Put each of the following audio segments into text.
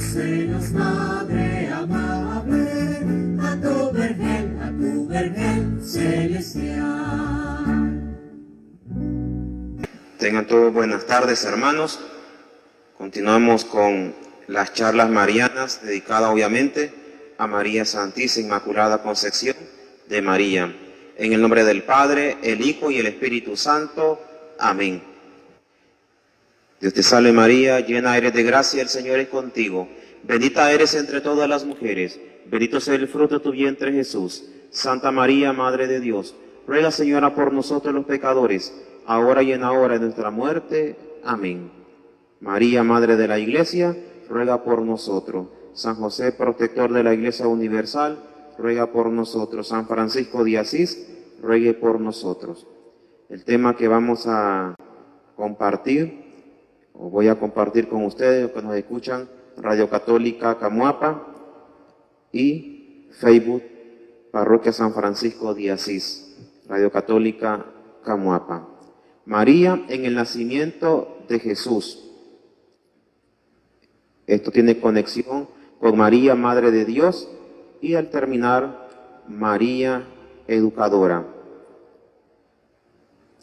Dulcenos, Madre amable, a tu Virgen celestial. Tengan todos buenas tardes, hermanos. Continuamos con las charlas marianas, dedicadas obviamente a María Santísima Inmaculada Concepción de María. En el nombre del Padre, el Hijo y el Espíritu Santo. Amén. Dios te salve María, llena eres de gracia, el Señor es contigo. Bendita eres entre todas las mujeres, bendito sea el fruto de tu vientre Jesús. Santa María, Madre de Dios, ruega Señora por nosotros los pecadores, ahora y en la hora de nuestra muerte. Amén. María, Madre de la Iglesia, ruega por nosotros. San José, protector de la Iglesia Universal, ruega por nosotros. San Francisco de Asís, ruegue por nosotros. El tema que vamos a compartir, o voy a compartir con ustedes, los que nos escuchan, Radio Católica Camuapa y Facebook Parroquia San Francisco de Asís, Radio Católica Camuapa. María en el nacimiento de Jesús. Esto tiene conexión con María, Madre de Dios, y al terminar, María Educadora.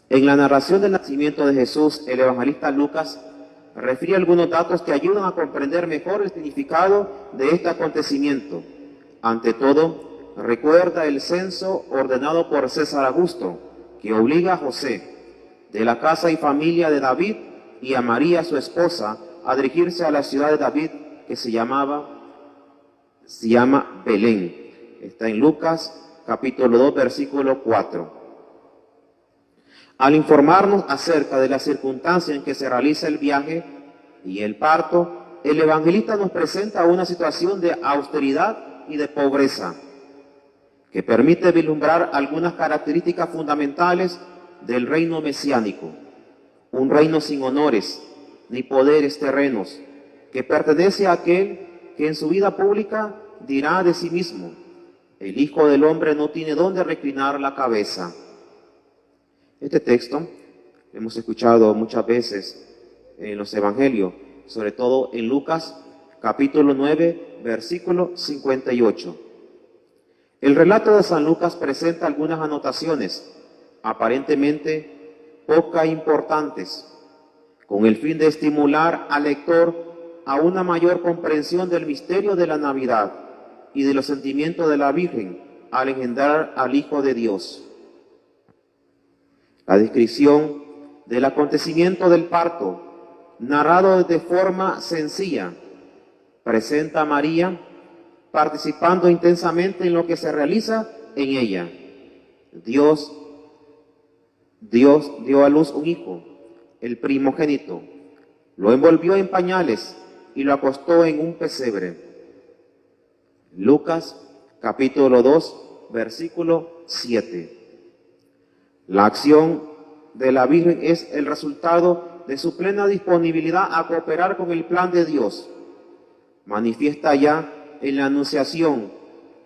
En la narración del nacimiento de Jesús, el evangelista Lucas refiere algunos datos que ayudan a comprender mejor el significado de este acontecimiento. Ante todo, recuerda el censo ordenado por César Augusto, que obliga a José, de la casa y familia de David, y a María, su esposa, a dirigirse a la ciudad de David, que se llama Belén. Está en Lucas, capítulo 2, versículo 4. Al informarnos acerca de la circunstancia en que se realiza el viaje y el parto, el evangelista nos presenta una situación de austeridad y de pobreza, que permite vislumbrar algunas características fundamentales del reino mesiánico. Un reino sin honores ni poderes terrenos, que pertenece a aquel que en su vida pública dirá de sí mismo: el Hijo del Hombre no tiene dónde reclinar la cabeza. Este texto lo hemos escuchado muchas veces en los evangelios, sobre todo en Lucas capítulo 9, versículo 58. El relato de San Lucas presenta algunas anotaciones aparentemente poco importantes, con el fin de estimular al lector a una mayor comprensión del misterio de la Navidad y de los sentimientos de la Virgen al engendrar al Hijo de Dios. La descripción del acontecimiento del parto, narrado de forma sencilla, presenta a María participando intensamente en lo que se realiza en ella. Dios dio a luz un hijo, el primogénito, lo envolvió en pañales y lo acostó en un pesebre. Lucas capítulo 2, versículo 7. La acción de la Virgen es el resultado de su plena disponibilidad a cooperar con el plan de Dios. Manifiesta ya en la Anunciación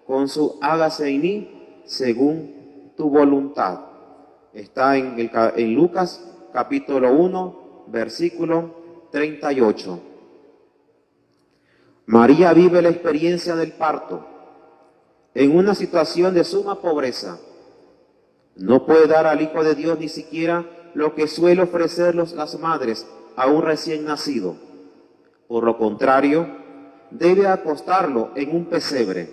con su hágase en mí según tu voluntad. Está en Lucas capítulo 1, versículo 38. María vive la experiencia del parto en una situación de suma pobreza. No puede dar al Hijo de Dios ni siquiera lo que suele ofrecer las madres a un recién nacido. Por lo contrario, debe acostarlo en un pesebre,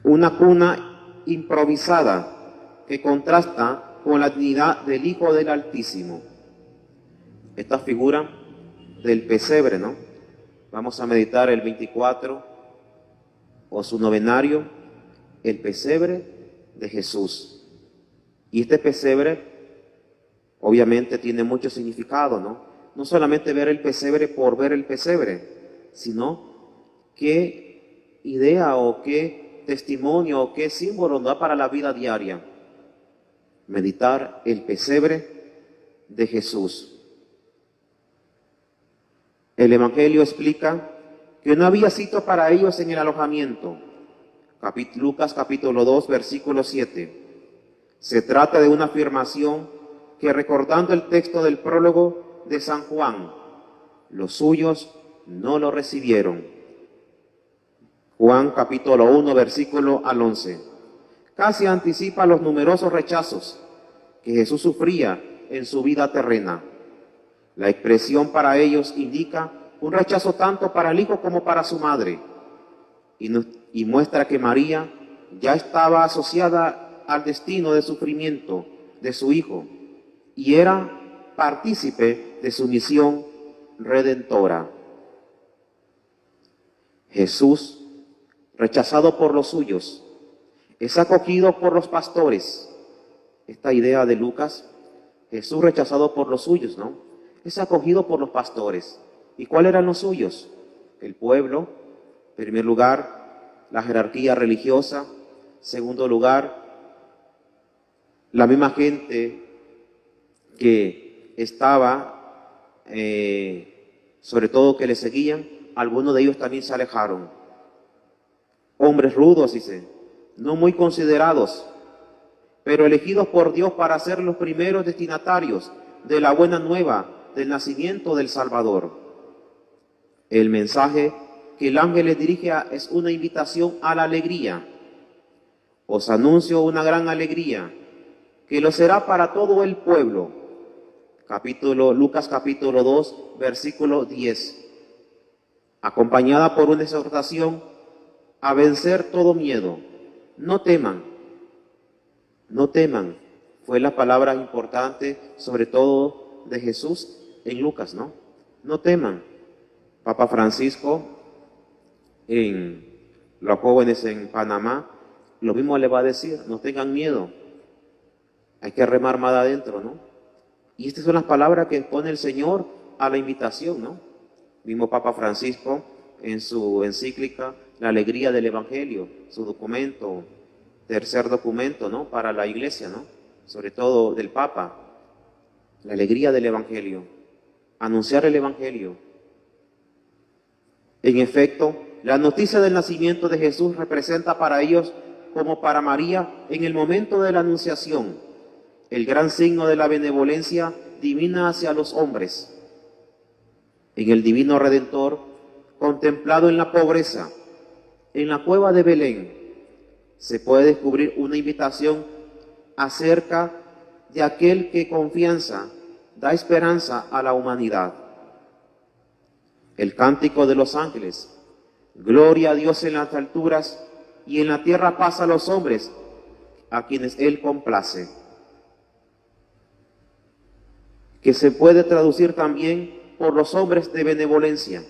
una cuna improvisada que contrasta con la dignidad del Hijo del Altísimo. Esta figura del pesebre, ¿no? Vamos a meditar el 24 o su novenario, el pesebre de Jesús. Y este pesebre obviamente tiene mucho significado, ¿no? No solamente ver el pesebre por ver el pesebre, sino qué idea o qué testimonio o qué símbolo da para la vida diaria. Meditar el pesebre de Jesús. El Evangelio explica que no había sitio para ellos en el alojamiento. Lucas capítulo 2, versículo 7. Se trata de una afirmación que, recordando el texto del prólogo de San Juan, los suyos no lo recibieron. Juan capítulo 1, versículo al 11. Casi anticipa los numerosos rechazos que Jesús sufría en su vida terrena. La expresión para ellos indica un rechazo tanto para el hijo como para su madre, y muestra que María ya estaba asociada al destino de sufrimiento de su hijo y era partícipe de su misión redentora. Jesús, rechazado por los suyos, es acogido por los pastores. Esta idea de Lucas, Jesús rechazado por los suyos, ¿no? Es acogido por los pastores. ¿Y cuáles eran los suyos? El pueblo, en primer lugar, la jerarquía religiosa, segundo lugar, la misma gente que estaba, sobre todo que le seguían, algunos de ellos también se alejaron. Hombres rudos, dice, no muy considerados, pero elegidos por Dios para ser los primeros destinatarios de la buena nueva del nacimiento del Salvador. El mensaje que el ángel les dirige es una invitación a la alegría. Os anuncio una gran alegría, que lo será para todo el pueblo. Lucas capítulo 2, versículo 10. Acompañada por una exhortación a vencer todo miedo. No teman, no teman. Fue la palabra importante, sobre todo de Jesús en Lucas, ¿no? No teman. Papa Francisco, en los jóvenes en Panamá, lo mismo le va a decir, no tengan miedo. Hay que remar más adentro, ¿no? Y estas son las palabras que pone el Señor a la invitación, ¿no? Mismo Papa Francisco, en su encíclica, La alegría del Evangelio, su documento, tercer documento, ¿no? Para la Iglesia, ¿no? Sobre todo del Papa, la alegría del Evangelio, anunciar el Evangelio. En efecto, la noticia del nacimiento de Jesús representa para ellos, como para María, en el momento de la anunciación, el gran signo de la benevolencia divina hacia los hombres. En el divino Redentor, contemplado en la pobreza, en la cueva de Belén, se puede descubrir una invitación acerca de aquel que confianza da esperanza a la humanidad. El cántico de los ángeles, gloria a Dios en las alturas y en la tierra paz a los hombres, a quienes Él complace. Que se puede traducir también por los hombres de benevolencia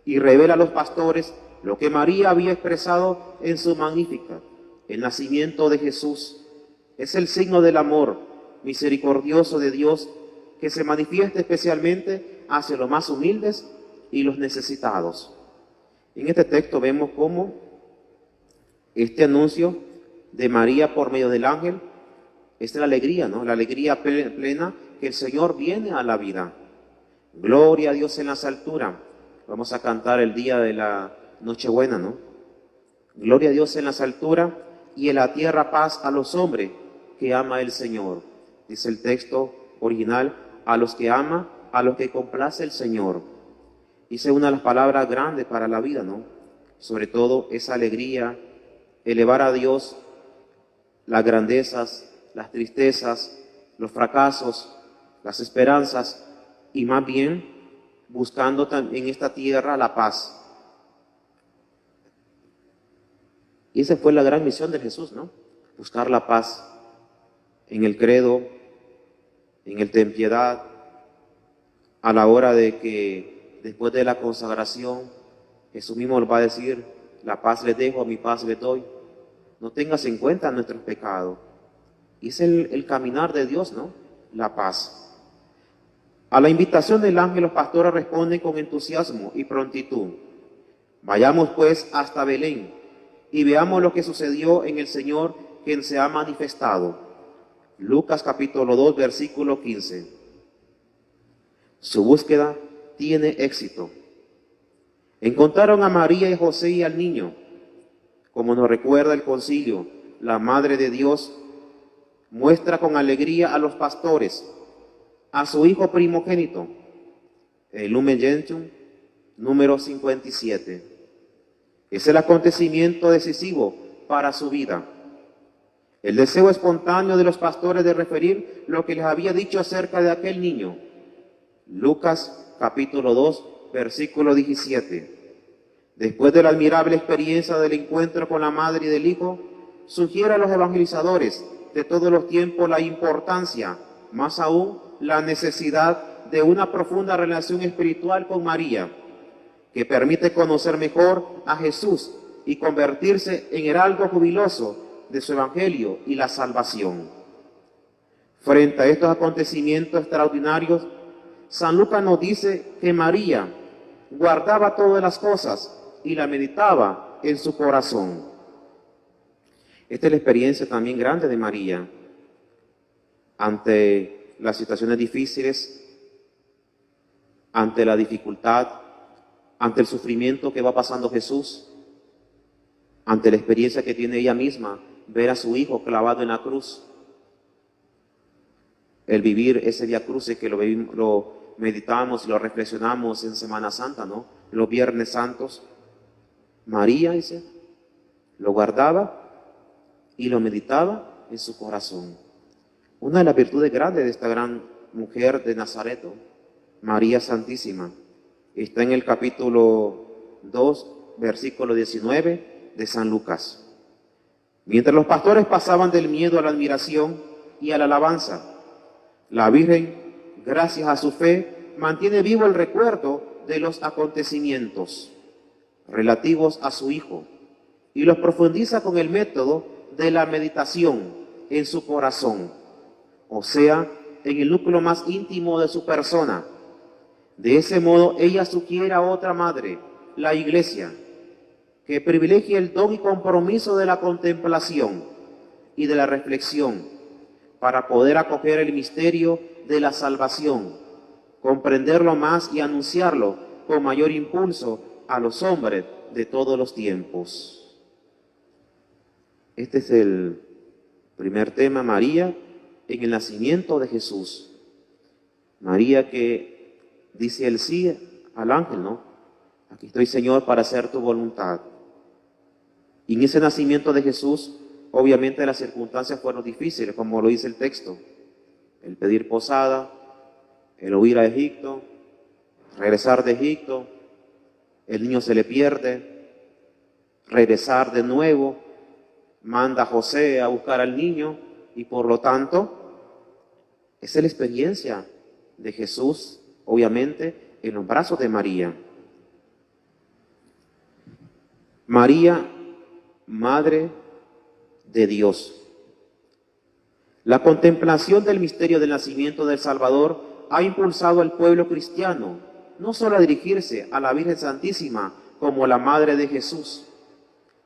y revela a los pastores lo que María había expresado en su Magnífica. El nacimiento de Jesús es el signo del amor misericordioso de Dios que se manifiesta especialmente hacia los más humildes y los necesitados. En este texto vemos cómo este anuncio de María por medio del ángel es la alegría, ¿no? La alegría plena que el Señor viene a la vida. Gloria a Dios en las alturas. Vamos a cantar el día de la Nochebuena, ¿no? Gloria a Dios en las alturas y en la tierra paz a los hombres que ama el Señor. Dice el texto original, a los que ama, a los que complace el Señor. Dice una de las palabras grandes para la vida, ¿no? Sobre todo esa alegría, elevar a Dios las grandezas, las tristezas, los fracasos, las esperanzas, y más bien buscando en esta tierra la paz. Y esa fue la gran misión de Jesús, ¿no? Buscar la paz en el credo, en el ten piedad, a la hora de que después de la consagración, Jesús mismo nos va a decir, la paz les dejo, mi paz les doy. No tengas en cuenta nuestros pecados. Y es el caminar de Dios, ¿no? La paz. A la invitación del ángel, los pastores responden con entusiasmo y prontitud. Vayamos pues hasta Belén y veamos lo que sucedió en el Señor, quien se ha manifestado. Lucas capítulo 2, versículo 15. Su búsqueda tiene éxito. Encontraron a María y José y al niño. Como nos recuerda el concilio, la Madre de Dios muestra con alegría a los pastores, a su hijo primogénito, el Lumen Gentium, número 57. Es el acontecimiento decisivo para su vida. El deseo espontáneo de los pastores de referir lo que les había dicho acerca de aquel niño. Lucas capítulo 2, versículo 17. Después de la admirable experiencia del encuentro con la madre y del hijo, sugiere a los evangelizadores de todos los tiempos la importancia, más aún la necesidad de una profunda relación espiritual con María, que permite conocer mejor a Jesús y convertirse en heraldo jubiloso de su evangelio y la salvación. Frente a estos acontecimientos extraordinarios, San Lucas nos dice que María guardaba todas las cosas y la meditaba en su corazón. Esta es la experiencia también grande de María ante las situaciones difíciles, ante la dificultad, ante el sufrimiento que va pasando Jesús, ante la experiencia que tiene ella misma, ver a su hijo clavado en la cruz, el vivir ese Vía Crucis que lo meditamos y lo reflexionamos en Semana Santa, ¿no? Los Viernes Santos. María, dice, lo guardaba y lo meditaba en su corazón. Una de las virtudes grandes de esta gran mujer de Nazaret, María Santísima, está en el capítulo 2, versículo 19 de San Lucas. Mientras los pastores pasaban del miedo a la admiración y a la alabanza, la Virgen, gracias a su fe, mantiene vivo el recuerdo de los acontecimientos relativos a su hijo y los profundiza con el método de la meditación en su corazón, o sea, en el núcleo más íntimo de su persona. De ese modo, ella sugiere a otra madre, la Iglesia, que privilegie el don y compromiso de la contemplación y de la reflexión para poder acoger el misterio de la salvación, comprenderlo más y anunciarlo con mayor impulso a los hombres de todos los tiempos. Este es el primer tema, María en el nacimiento de Jesús. María que dice el sí al ángel, ¿no? Aquí estoy, Señor, para hacer tu voluntad. Y en ese nacimiento de Jesús, obviamente las circunstancias fueron difíciles, como lo dice el texto. El pedir posada, el huir a Egipto, regresar de Egipto, el niño se le pierde, regresar de nuevo, manda a José a buscar al niño y por lo tanto, esa es la experiencia de Jesús, obviamente, en los brazos de María. María, Madre de Dios. La contemplación del misterio del nacimiento del Salvador ha impulsado al pueblo cristiano no solo a dirigirse a la Virgen Santísima como la Madre de Jesús,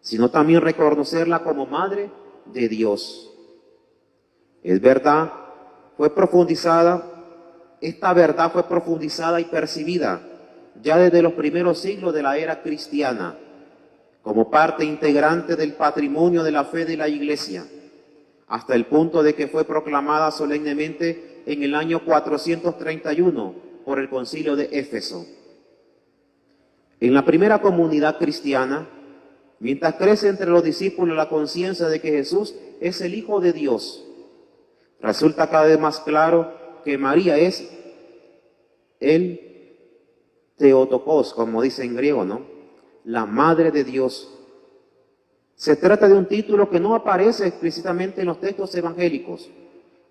sino también reconocerla como Madre de Dios. Es verdad, esta verdad fue profundizada y percibida ya desde los primeros siglos de la era cristiana, como parte integrante del patrimonio de la fe de la Iglesia, hasta el punto de que fue proclamada solemnemente en el año 431 por el Concilio de Éfeso. En la primera comunidad cristiana, mientras crece entre los discípulos la conciencia de que Jesús es el Hijo de Dios, resulta cada vez más claro que María es el Theotokos, como dice en griego, ¿no? La Madre de Dios. Se trata de un título que no aparece explícitamente en los textos evangélicos,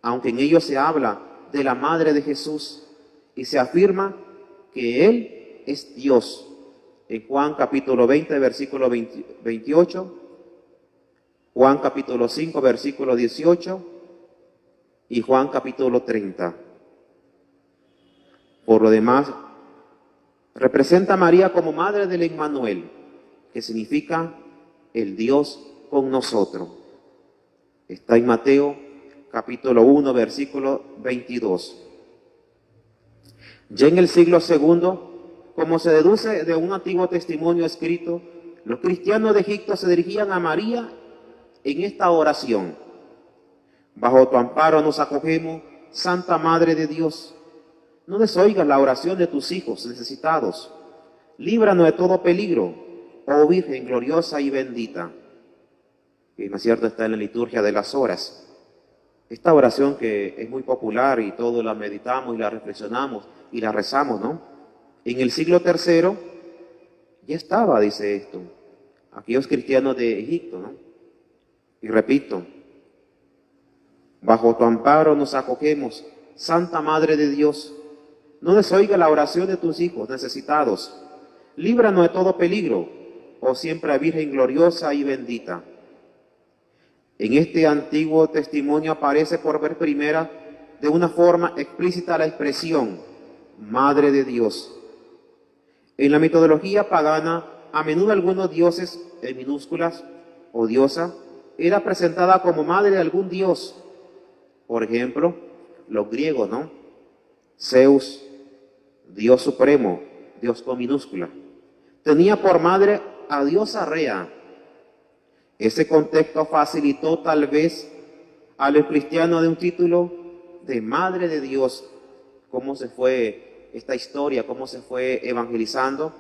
aunque en ellos se habla de la Madre de Jesús y se afirma que Él es Dios. En Juan capítulo 20, versículo 28, Juan capítulo 5, versículo 18 y Juan capítulo 30. Por lo demás, representa a María como Madre del Emmanuel, que significa el Dios con nosotros. Está en Mateo capítulo 1, versículo 22. Ya en el siglo II, como se deduce de un antiguo testimonio escrito, los cristianos de Egipto se dirigían a María en esta oración: bajo tu amparo nos acogemos, Santa Madre de Dios. No desoigas la oración de tus hijos necesitados, líbranos de todo peligro, oh Virgen gloriosa y bendita. Que, ¿no es cierto?, está en la liturgia de las horas. Esta oración que es muy popular y todos la meditamos y la reflexionamos y la rezamos, ¿no? En el siglo III ya estaba, dice esto, aquellos cristianos de Egipto, ¿no? Y repito, bajo tu amparo nos acogemos, Santa Madre de Dios. No desoiga la oración de tus hijos necesitados. Líbranos de todo peligro, oh siempre Virgen gloriosa y bendita. En este antiguo testimonio aparece por vez primera de una forma explícita la expresión Madre de Dios. En la mitología pagana, a menudo algunos dioses en minúsculas o diosa era presentada como madre de algún dios. Por ejemplo, los griegos, ¿no? Zeus, Dios supremo, Dios con minúscula, tenía por madre a diosa Rea. Ese contexto facilitó tal vez a los cristianos de un título de Madre de Dios. Cómo se fue esta historia, cómo se fue evangelizando.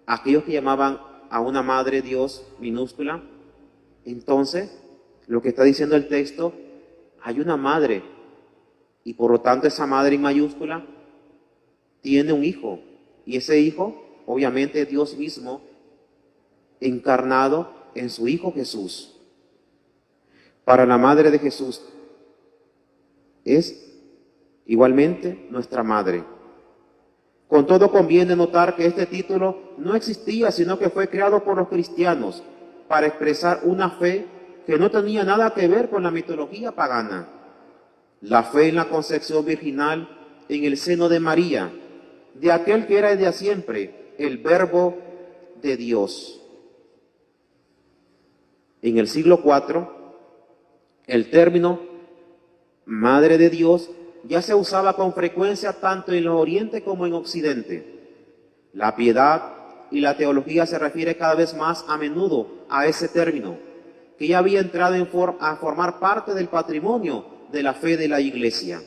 Aquellos que llamaban a una Madre Dios minúscula. Entonces, lo que está diciendo el texto, hay una madre y por lo tanto esa madre en mayúscula tiene un hijo. Y ese hijo, obviamente, es Dios mismo encarnado en su Hijo Jesús. Para la Madre de Jesús es igualmente nuestra Madre. Con todo conviene notar que este título no existía, sino que fue creado por los cristianos para expresar una fe que no tenía nada que ver con la mitología pagana. La fe en la concepción virginal en el seno de María, de aquel que era desde siempre el Verbo de Dios. En el siglo IV, el término Madre de Dios ya se usaba con frecuencia tanto en el Oriente como en Occidente. La piedad y la teología se refiere cada vez más a menudo a ese término, que ya había entrado a formar parte del patrimonio de la fe de la Iglesia.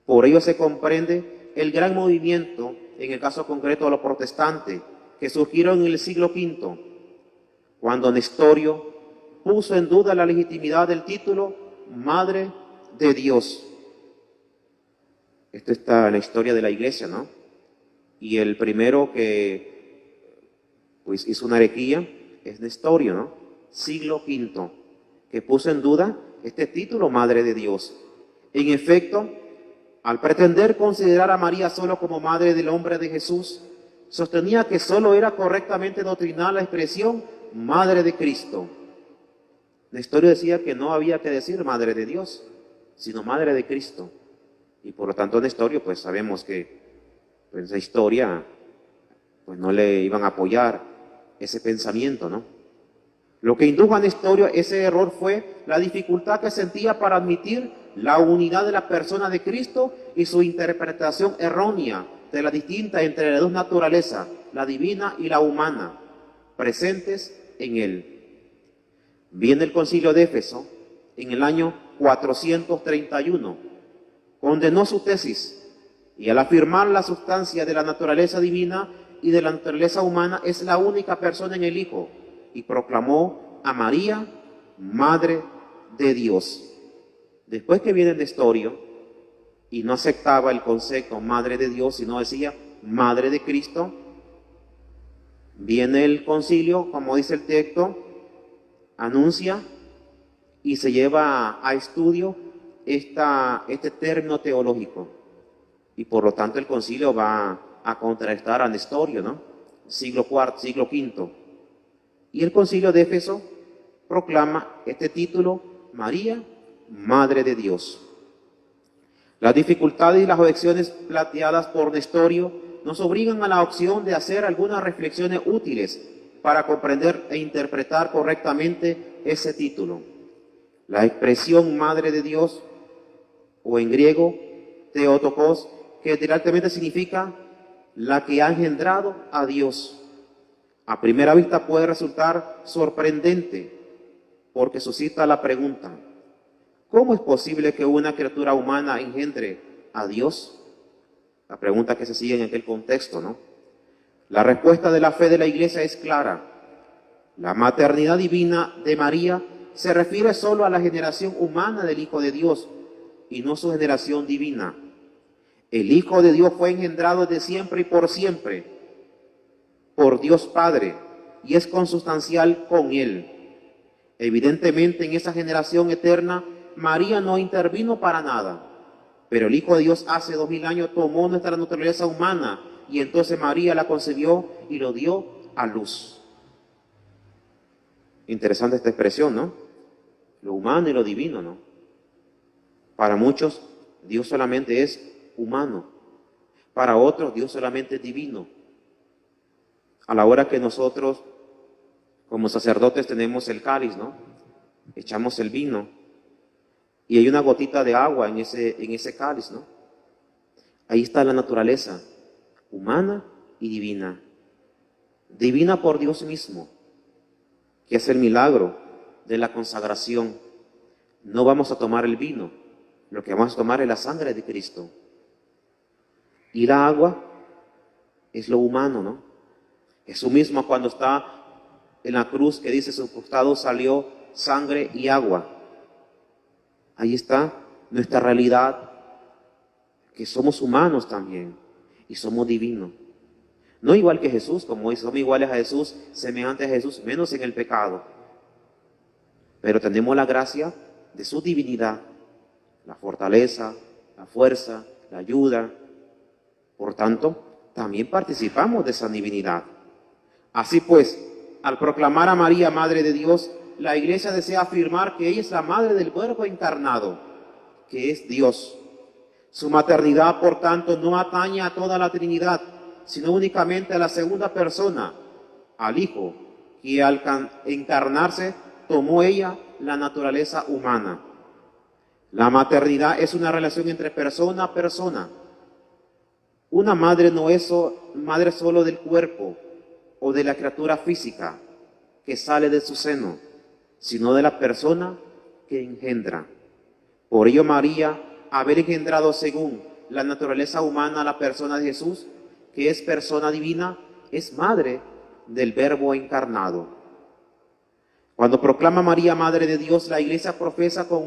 Por ello se comprende el gran movimiento, en el caso concreto de los protestantes, que surgieron en el siglo V, cuando Nestorio puso en duda la legitimidad del título Madre de Dios. Esto está en la historia de la Iglesia, ¿no? Y el primero que pues hizo una herejía es Nestorio, ¿no? Siglo V, que puso en duda este título Madre de Dios. En efecto, al pretender considerar a María solo como Madre del hombre de Jesús, sostenía que solo era correctamente doctrinal la expresión Madre de Cristo. Nestorio decía que no había que decir Madre de Dios, sino Madre de Cristo. Y por lo tanto Nestorio, pues sabemos que pues, la historia pues no le iban a apoyar ese pensamiento, ¿no? Lo que indujo a Nestorio ese error fue la dificultad que sentía para admitir la unidad de la persona de Cristo y su interpretación errónea de la distinta entre las dos naturalezas, la divina y la humana, presentes en él. Viene el Concilio de Éfeso en el año 431, condenó su tesis y al afirmar la sustancia de la naturaleza divina y de la naturaleza humana es la única persona en el Hijo y proclamó a María Madre de Dios. Después que viene Nestorio y no aceptaba el concepto Madre de Dios, sino decía Madre de Cristo, viene el concilio, como dice el texto, anuncia y se lleva a estudio este término teológico. Y por lo tanto el concilio va a contrastar a Nestorio, ¿no? Siglo V. Y el concilio de Éfeso proclama este título, María, Madre de Dios. Las dificultades y las objeciones planteadas por Nestorio nos obligan a la opción de hacer algunas reflexiones útiles para comprender e interpretar correctamente ese título. La expresión Madre de Dios, o en griego, Theotokos, que literalmente significa la que ha engendrado a Dios. A primera vista puede resultar sorprendente porque suscita la pregunta, ¿cómo es posible que una criatura humana engendre a Dios? La pregunta que se sigue en aquel contexto, ¿no? La respuesta de la fe de la Iglesia es clara. La maternidad divina de María se refiere solo a la generación humana del Hijo de Dios y no su generación divina. El Hijo de Dios fue engendrado desde siempre y por siempre por Dios Padre y es consustancial con Él. Evidentemente, en esa generación eterna, María no intervino para nada, pero el Hijo de Dios hace 2000 años tomó nuestra naturaleza humana y entonces María la concebió y lo dio a luz. Interesante esta expresión, ¿no? Lo humano y lo divino, ¿no? Para muchos, Dios solamente es humano. Para otros, Dios solamente es divino. A la hora que nosotros, como sacerdotes, tenemos el cáliz, ¿no? Echamos el vino y hay una gotita de agua en ese cáliz, ¿no? Ahí está la naturaleza humana y divina. Divina por Dios mismo, que es el milagro de la consagración. No vamos a tomar el vino, lo que vamos a tomar es la sangre de Cristo. Y la agua es lo humano, ¿no? Jesús mismo cuando está en la cruz, que dice su costado salió sangre y agua. Ahí está nuestra realidad, que somos humanos también y somos divinos. No igual que Jesús, como somos iguales a Jesús, semejantes a Jesús, menos en el pecado. Pero tenemos la gracia de su divinidad, la fortaleza, la fuerza, la ayuda. Por tanto, también participamos de esa divinidad. Así pues, al proclamar a María Madre de Dios, la Iglesia desea afirmar que ella es la Madre del Verbo encarnado, que es Dios. Su maternidad, por tanto, no atañe a toda la Trinidad, sino únicamente a la segunda persona, al Hijo, que al encarnarse tomó ella la naturaleza humana. La maternidad es una relación entre persona a persona. Una madre no es madre solo del cuerpo o de la criatura física que sale de su seno, sino de la persona que engendra. Por ello María, haber engendrado según la naturaleza humana a la persona de Jesús, que es persona divina, es madre del Verbo encarnado. Cuando proclama María Madre de Dios, la Iglesia profesa con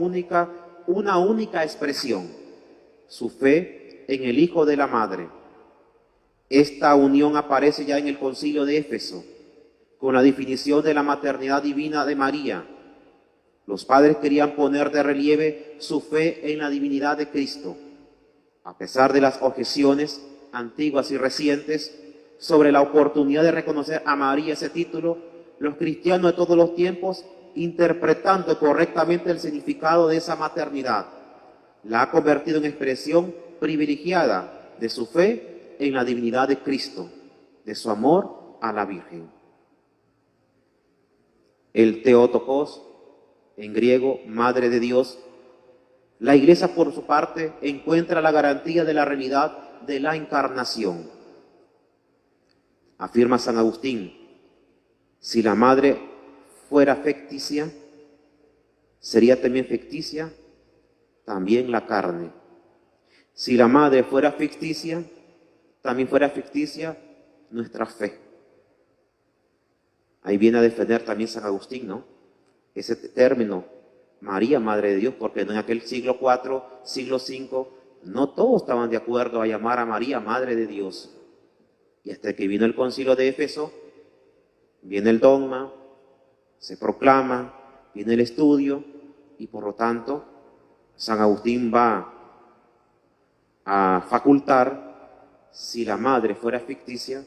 una única expresión, su fe en el Hijo de la Madre. Esta unión aparece ya en el Concilio de Éfeso, con la definición de la maternidad divina de María. Los padres querían poner de relieve su fe en la divinidad de Cristo. A pesar de las objeciones antiguas y recientes sobre la oportunidad de reconocer a María ese título, los cristianos de todos los tiempos, interpretando correctamente el significado de esa maternidad, la ha convertido en expresión privilegiada de su fe en la divinidad de Cristo, de su amor a la Virgen. El Theotokos, en griego, Madre de Dios, la Iglesia por su parte encuentra la garantía de la realidad de la encarnación. Afirma San Agustín, si la madre fuera ficticia, sería también ficticia también la carne. Si la madre fuera ficticia, también fuera ficticia nuestra fe. Ahí viene a defender también San Agustín, ¿no? Ese término, María, Madre de Dios, porque en aquel siglo IV, siglo V, no todos estaban de acuerdo a llamar a María Madre de Dios. Y hasta que vino el Concilio de Éfeso, viene el dogma, se proclama, viene el estudio, y por lo tanto, San Agustín va a facultar, si la madre fuera ficticia,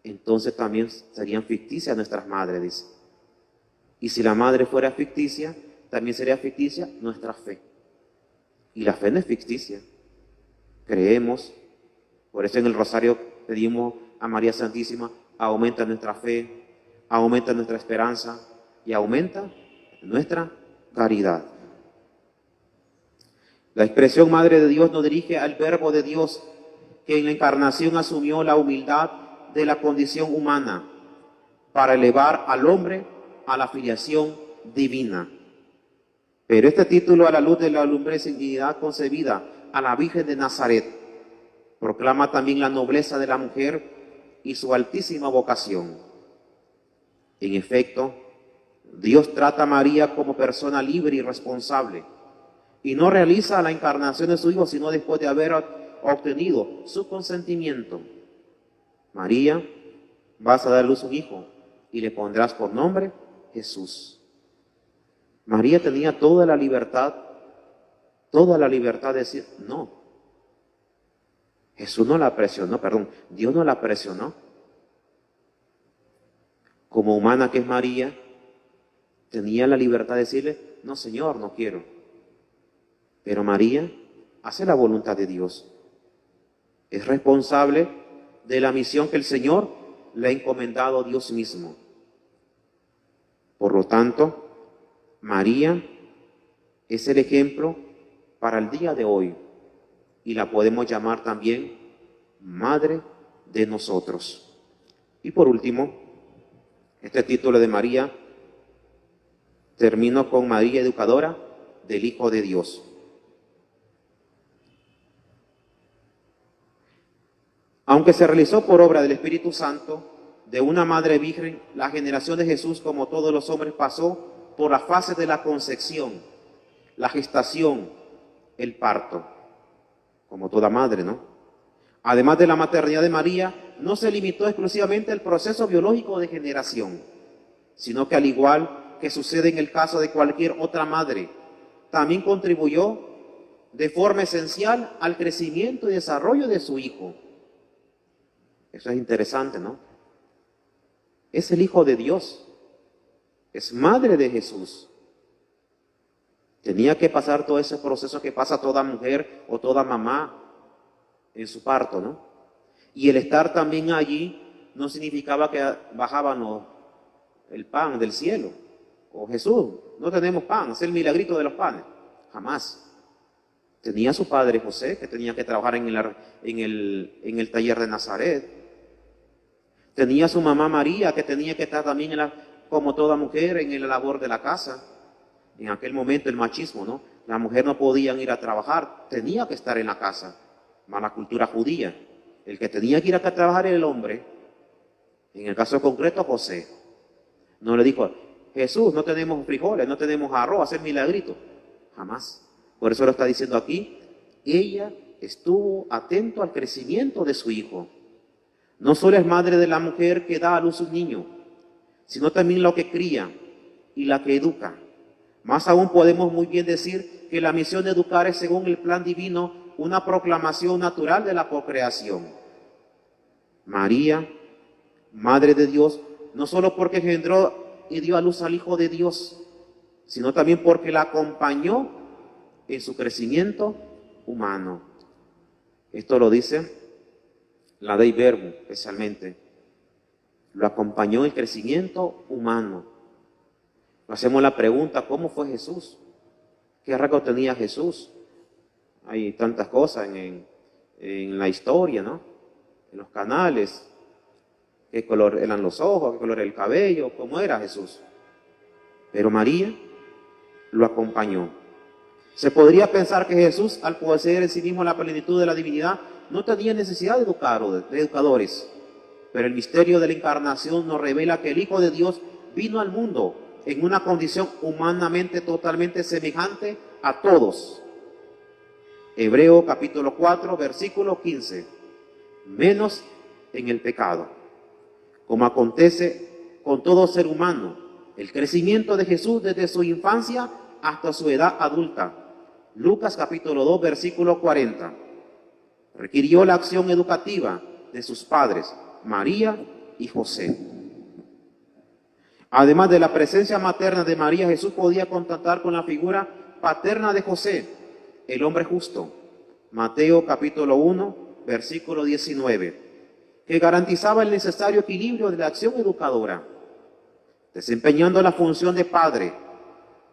entonces también serían ficticias nuestras madres, dice. Y si la madre fuera ficticia, también sería ficticia nuestra fe. Y la fe no es ficticia. Creemos, por eso en el rosario pedimos a María Santísima, aumenta nuestra fe, aumenta nuestra esperanza y aumenta nuestra caridad. La expresión Madre de Dios nos dirige al Verbo de Dios, que en la encarnación asumió la humildad de la condición humana para elevar al hombre a la filiación divina. Pero este título, a la luz de la lumbrez y dignidad concebida a la Virgen de Nazaret, proclama también la nobleza de la mujer y su altísima vocación. En efecto, Dios trata a María como persona libre y responsable, y no realiza la encarnación de su Hijo sino después de haber obtenido su consentimiento. María, vas a dar a luz un hijo y le pondrás por nombre Jesús. María tenía toda la libertad de decir no. Jesús no la presionó, Dios no la presionó. Como humana que es María, tenía la libertad de decirle, no Señor, no quiero. Pero María hace la voluntad de Dios. Es responsable de la misión que el Señor le ha encomendado a Dios mismo. Por lo tanto, María es el ejemplo para el día de hoy y la podemos llamar también Madre de nosotros. Y por último, este título de María termino con María Educadora del Hijo de Dios. Aunque se realizó por obra del Espíritu Santo, de una madre virgen, la generación de Jesús, como todos los hombres, pasó por las fases de la concepción, la gestación, el parto, como toda madre, ¿no? Además de la maternidad de María, no se limitó exclusivamente al proceso biológico de generación, sino que al igual que sucede en el caso de cualquier otra madre, también contribuyó de forma esencial al crecimiento y desarrollo de su hijo. Eso es interesante, ¿no? Es el Hijo de Dios, es madre de Jesús. Tenía que pasar todo ese proceso que pasa toda mujer o toda mamá en su parto, ¿no? Y el estar también allí no significaba que bajaban el pan del cielo. O Jesús, no tenemos pan, es el milagrito de los panes. Jamás. Tenía su padre José, que tenía que trabajar en el taller de Nazaret. Tenía su mamá María, que tenía que estar también, como toda mujer, en la labor de la casa. En aquel momento el machismo, ¿no? La mujer no podía ir a trabajar, tenía que estar en la casa. Más la cultura judía. El que tenía que ir a trabajar era el hombre. En el caso concreto, José. No le dijo, Jesús, no tenemos frijoles, no tenemos arroz, hacer milagrito. Jamás. Por eso lo está diciendo aquí. Ella estuvo atento al crecimiento de su hijo. No solo es madre de la mujer que da a luz un niño, sino también la que cría y la que educa. Más aún podemos muy bien decir que la misión de educar es, según el plan divino, una proclamación natural de la procreación. María, Madre de Dios, no solo porque engendró y dio a luz al Hijo de Dios, sino también porque la acompañó en su crecimiento humano. Esto lo dice la Dei Verbum, especialmente. Lo acompañó en el crecimiento humano. Nos hacemos la pregunta, ¿cómo fue Jesús? ¿Qué rasgos tenía Jesús? Hay tantas cosas en la historia, ¿no? En los canales. ¿Qué color eran los ojos? ¿Qué color era el cabello? ¿Cómo era Jesús? Pero María lo acompañó. Se podría pensar que Jesús, al poseer en sí mismo la plenitud de la divinidad, no tenía necesidad de educadores. Pero el misterio de la encarnación nos revela que el Hijo de Dios vino al mundo en una condición humanamente totalmente semejante a todos. Hebreo capítulo 4, versículo 15. Menos en el pecado. Como acontece con todo ser humano, el crecimiento de Jesús desde su infancia hasta su edad adulta. Lucas capítulo 2, versículo 40. Requirió la acción educativa de sus padres, María y José. Además de la presencia materna de María, Jesús podía contactar con la figura paterna de José, el hombre justo. Mateo capítulo 1, versículo 19, que garantizaba el necesario equilibrio de la acción educadora. Desempeñando la función de padre,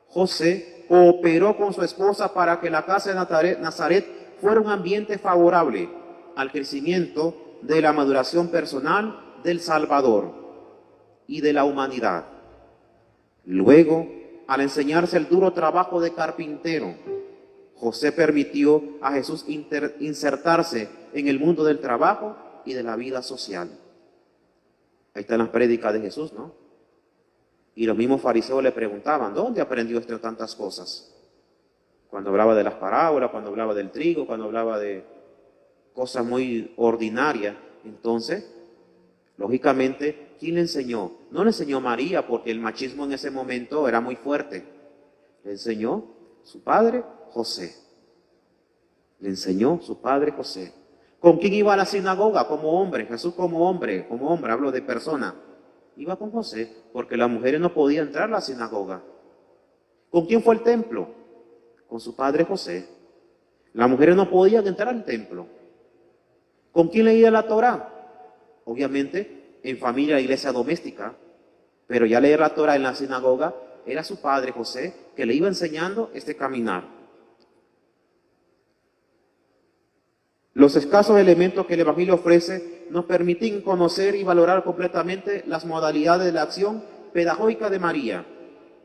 José cooperó con su esposa para que la casa de Nazaret fuera un ambiente favorable al crecimiento de la maduración personal del Salvador y de la humanidad. Luego, al enseñarse el duro trabajo de carpintero, José permitió a Jesús insertarse en el mundo del trabajo y de la vida social. Ahí están las prédicas de Jesús, ¿no? Y los mismos fariseos le preguntaban, ¿dónde aprendió usted tantas cosas? Cuando hablaba de las parábolas, cuando hablaba del trigo, cuando hablaba de cosas muy ordinarias. Entonces, lógicamente, ¿quién le enseñó? No le enseñó María, porque el machismo en ese momento era muy fuerte. Le enseñó su padre José. Le enseñó su padre José. ¿Con quién iba a la sinagoga? Como hombre. Jesús como hombre, hablo de persona. Iba con José, porque las mujeres no podían entrar a la sinagoga. ¿Con quién fue al templo? Con su padre José. Las mujeres no podían entrar al templo. ¿Con quién leía la Torá? Obviamente, en familia, iglesia doméstica. Pero ya leer la Torá en la sinagoga era su padre José, que le iba enseñando este caminar. Los escasos elementos que el Evangelio ofrece nos permiten conocer y valorar completamente las modalidades de la acción pedagógica de María,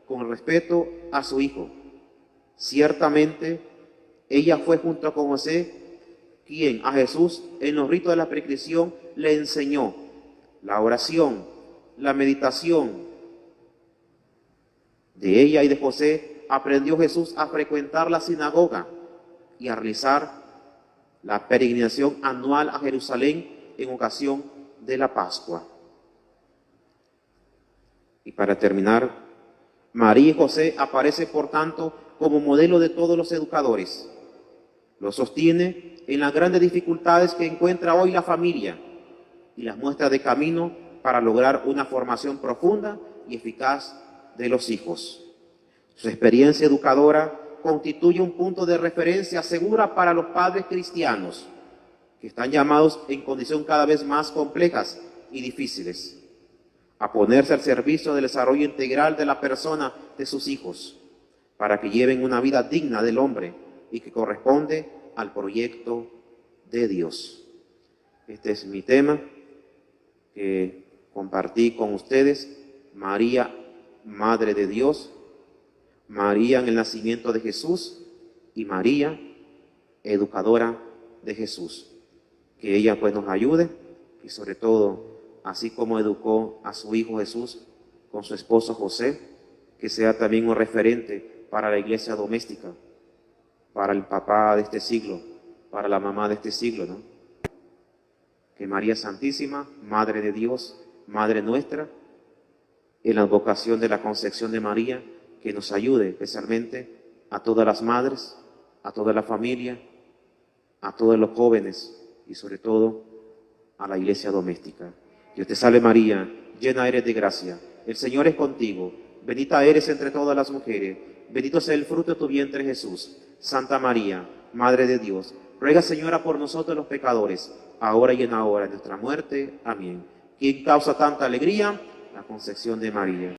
con respeto a su hijo. Ciertamente, ella fue junto con José quien a Jesús en los ritos de la prescripción le enseñó la oración, la meditación. De ella y de José aprendió Jesús a frecuentar la sinagoga y a realizar la peregrinación anual a Jerusalén en ocasión de la Pascua. Y para terminar, María y José aparecen, por tanto, como modelo de todos los educadores. Lo sostiene en las grandes dificultades que encuentra hoy la familia y las muestra de camino para lograr una formación profunda y eficaz de los hijos. Su experiencia educadora constituye un punto de referencia segura para los padres cristianos, que están llamados en condiciones cada vez más complejas y difíciles, a ponerse al servicio del desarrollo integral de la persona de sus hijos, para que lleven una vida digna del hombre y que corresponde al proyecto de Dios. Este es mi tema que compartí con ustedes: María, Madre de Dios, María en el nacimiento de Jesús y María, educadora de Jesús. Que ella pues nos ayude y sobre todo, así como educó a su hijo Jesús con su esposo José, que sea también un referente para la iglesia doméstica, para el papá de este siglo, para la mamá de este siglo, ¿no? Que María Santísima, Madre de Dios, Madre nuestra, en la advocación de la Concepción de María, que nos ayude especialmente a todas las madres, a toda la familia, a todos los jóvenes y sobre todo a la iglesia doméstica. Dios te salve María, llena eres de gracia, el Señor es contigo, bendita eres entre todas las mujeres, bendito sea el fruto de tu vientre Jesús. Santa María, Madre de Dios, ruega Señora por nosotros los pecadores, ahora y en la hora de nuestra muerte. Amén. ¿Quién causa tanta alegría? La Concepción de María.